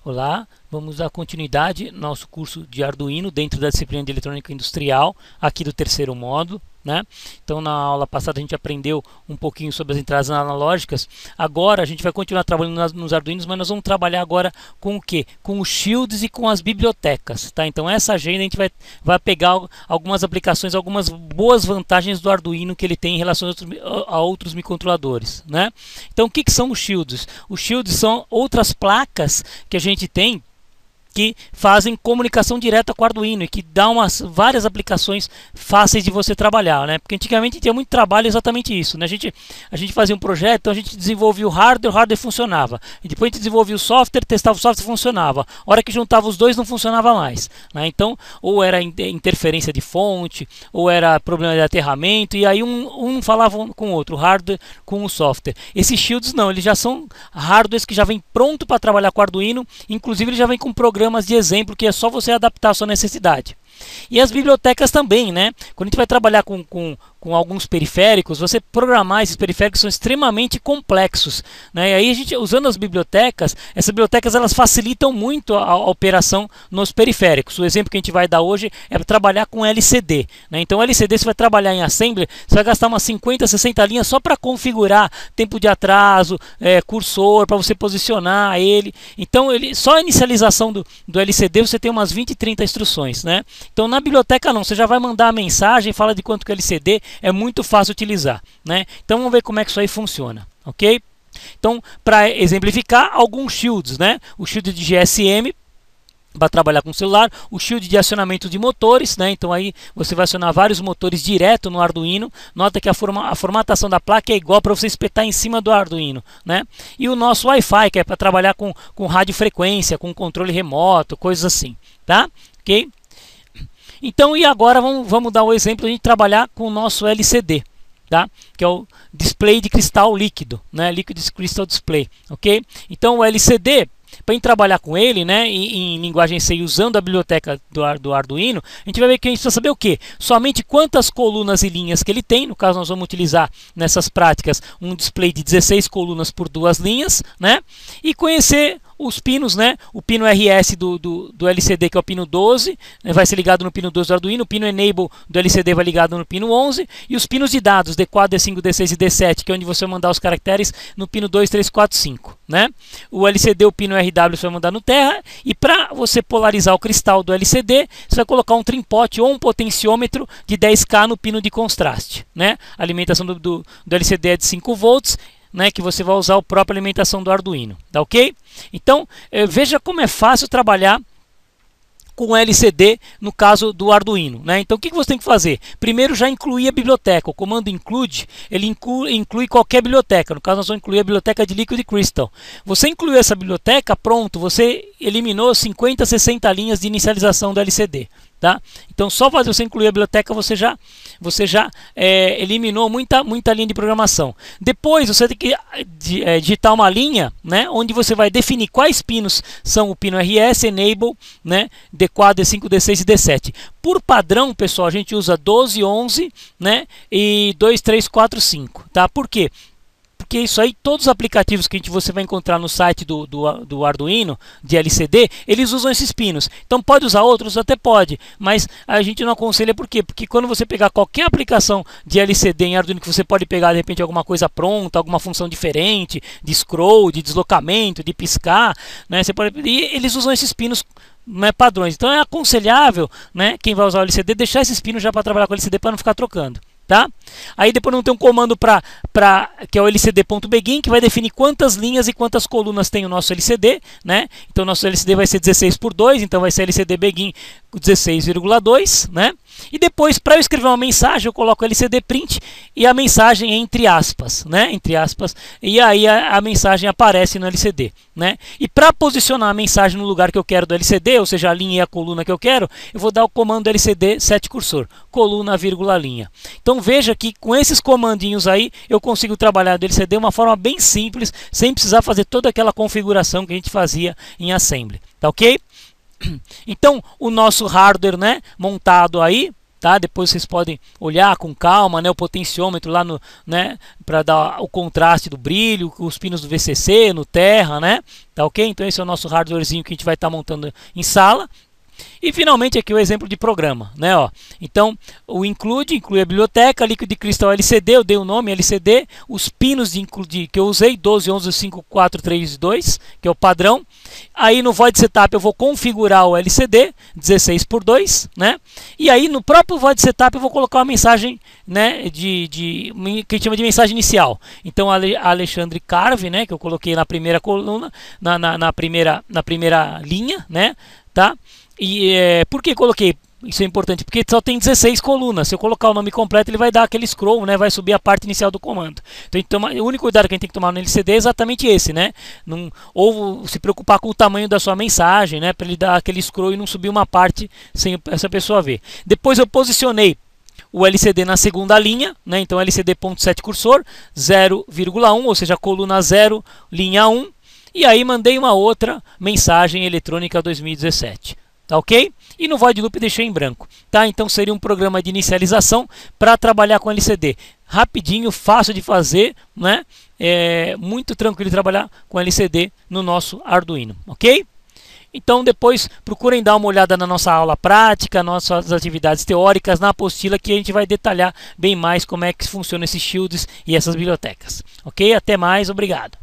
Olá, vamos dar continuidade ao nosso curso de Arduino dentro da disciplina de Eletrônica Industrial, aqui do terceiro módulo, né? Então, na aula passada a gente aprendeu um pouquinho sobre as entradas analógicas. Agora a gente vai continuar trabalhando nos Arduinos, mas nós vamos trabalhar agora com o que? Com os shields e com as bibliotecas, tá? Então essa agenda a gente vai pegar algumas aplicações, algumas boas vantagens do Arduino que ele tem em relação a outros microcontroladores, né? Então o que são os shields? Os shields são outras placas que a gente tem que fazem comunicação direta com o Arduino e que dá várias aplicações fáceis de você trabalhar, né? Porque antigamente tinha muito trabalho exatamente isso, né? A gente fazia um projeto, então a gente desenvolvia o hardware funcionava. E depois a gente desenvolvia o software, testava o software, funcionava. A hora que juntava os dois não funcionava mais, né? Então, ou era interferência de fonte, ou era problema de aterramento, e aí um falava com o outro, o hardware com o software. Esses shields não, eles já são hardwares que já vêm pronto para trabalhar com o Arduino, inclusive ele já vem com programas de exemplo que é só você adaptar a sua necessidade. E as bibliotecas também, né? Quando a gente vai trabalhar com alguns periféricos, você programar esses periféricos são extremamente complexos, né? E aí a gente, usando as bibliotecas, essas bibliotecas elas facilitam muito a operação nos periféricos. O exemplo que a gente vai dar hoje é trabalhar com LCD, né? Então LCD você vai trabalhar em Assembly, você vai gastar umas 50, 60 linhas só para configurar tempo de atraso, cursor, para você posicionar ele. Então só a inicialização do LCD você tem umas 20, 30 instruções, né? Então na biblioteca não, você já vai mandar a mensagem, fala de quanto que é LCD, é muito fácil utilizar, né? Então vamos ver como é que isso aí funciona, ok? Então, para exemplificar, alguns shields, né? O shield de GSM para trabalhar com o celular, o shield de acionamento de motores, né? Então aí você vai acionar vários motores direto no Arduino. Nota que a formatação da placa é igual para você espetar em cima do Arduino, né? E o nosso Wi-Fi, que é para trabalhar com radiofrequência, com controle remoto, coisas assim, tá? Ok? Então, e agora vamos dar o exemplo de a gente trabalhar com o nosso LCD, tá? Que é o display de cristal líquido, né? Liquid Crystal Display, ok? Então, o LCD, para a gente trabalhar com ele, né, em linguagem C, usando a biblioteca do Arduino, a gente vai ver que a gente precisa saber o quê? Somente quantas colunas e linhas que ele tem. No caso, nós vamos utilizar nessas práticas um display de 16 colunas por 2 linhas, né? E conhecer os pinos, né? O pino RS do LCD, que é o pino 12, né? Vai ser ligado no pino 12 do Arduino. O pino Enable do LCD vai ligado no pino 11. E os pinos de dados, D4, D5, D6 e D7, que é onde você vai mandar os caracteres, no pino 2, 3, 4, 5. Né? O LCD, o pino RW, você vai mandar no terra. E para você polarizar o cristal do LCD, você vai colocar um trimpote ou um potenciômetro de 10K no pino de contraste. Né? A alimentação do LCD é de 5 volts. Né, que você vai usar a própria alimentação do Arduino, tá ok? Então, veja como é fácil trabalhar com LCD no caso do Arduino, né? Então o que você tem que fazer? Primeiro já incluir a biblioteca. O comando include, ele inclui qualquer biblioteca. No caso nós vamos incluir a biblioteca de Liquid Crystal. Você incluiu essa biblioteca, pronto, você eliminou 50, 60 linhas de inicialização do LCD. Tá? Então só fazer você incluir a biblioteca você já eliminou muita linha de programação. Depois você tem que digitar uma linha, né, onde você vai definir quais pinos são o pino RS, Enable, né, D4, D5, D6 e D7. Por padrão, pessoal, a gente usa 12, 11, né, e 2, 3, 4, 5. Tá? Por quê? Porque isso aí, todos os aplicativos que você vai encontrar no site do Arduino, de LCD, eles usam esses pinos. Então pode usar outros? Até pode, mas a gente não aconselha. Por quê? Porque quando você pegar qualquer aplicação de LCD em Arduino, que você pode pegar de repente alguma coisa pronta, alguma função diferente, de scroll, de deslocamento, de piscar, né? E eles usam esses pinos, né, padrões. Então é aconselhável, né, quem vai usar o LCD, deixar esses pinos já para trabalhar com o LCD para não ficar trocando. Tá? Aí depois não tem um comando que é o lcd.begin, que vai definir quantas linhas e quantas colunas tem o nosso LCD, né? Então nosso LCD vai ser 16 por 2, então vai ser LCD begin 16,2, né? E depois, para eu escrever uma mensagem, eu coloco LCD print e a mensagem entre aspas, né? Entre aspas, e aí a mensagem aparece no LCD, né? E para posicionar a mensagem no lugar que eu quero do LCD, ou seja, a linha e a coluna que eu quero, eu vou dar o comando LCD set cursor, coluna, vírgula, linha. Então veja que com esses comandinhos aí, eu consigo trabalhar do LCD de uma forma bem simples, sem precisar fazer toda aquela configuração que a gente fazia em Assembly, tá ok? Então, o nosso hardware, né, montado aí, tá? Depois vocês podem olhar com calma, né, o potenciômetro lá no, né, para dar o contraste do brilho, os pinos do VCC, no Terra, né? Tá ok? Então esse é o nosso hardwarezinho que a gente vai estar montando em sala. E finalmente aqui o exemplo de programa, né? Ó. Então o include a biblioteca, Liquid Crystal LCD, eu dei o nome LCD, os pinos que eu usei, 12, 11, 5, 4, 3, 2, que é o padrão. Aí no Void Setup eu vou configurar o LCD, 16 por 2, né? E aí no próprio Void Setup eu vou colocar uma mensagem, né, que a gente chama de mensagem inicial. Então a Alexandre Carve, né, que eu coloquei na primeira coluna, na primeira linha, né? Tá? E por que coloquei? Isso é importante, porque só tem 16 colunas. Se eu colocar o nome completo, ele vai dar aquele scroll, né? Vai subir a parte inicial do comando. Então, o único cuidado que a gente tem que tomar no LCD é exatamente esse, né? Ou se preocupar com o tamanho da sua mensagem, né? Para ele dar aquele scroll e não subir uma parte sem essa pessoa ver. Depois eu posicionei o LCD na segunda linha, né? Então LCD.set cursor 0,1, ou seja, coluna 0, linha 1. E aí mandei uma outra mensagem eletrônica 2017. Tá ok? E no Void Loop deixei em branco. Tá? Então seria um programa de inicialização para trabalhar com LCD. Rapidinho, fácil de fazer, né? Muito tranquilo de trabalhar com LCD no nosso Arduino. Ok? Então depois procurem dar uma olhada na nossa aula prática, nossas atividades teóricas, na apostila, que a gente vai detalhar bem mais como é que funcionam esses shields e essas bibliotecas. Ok? Até mais, obrigado.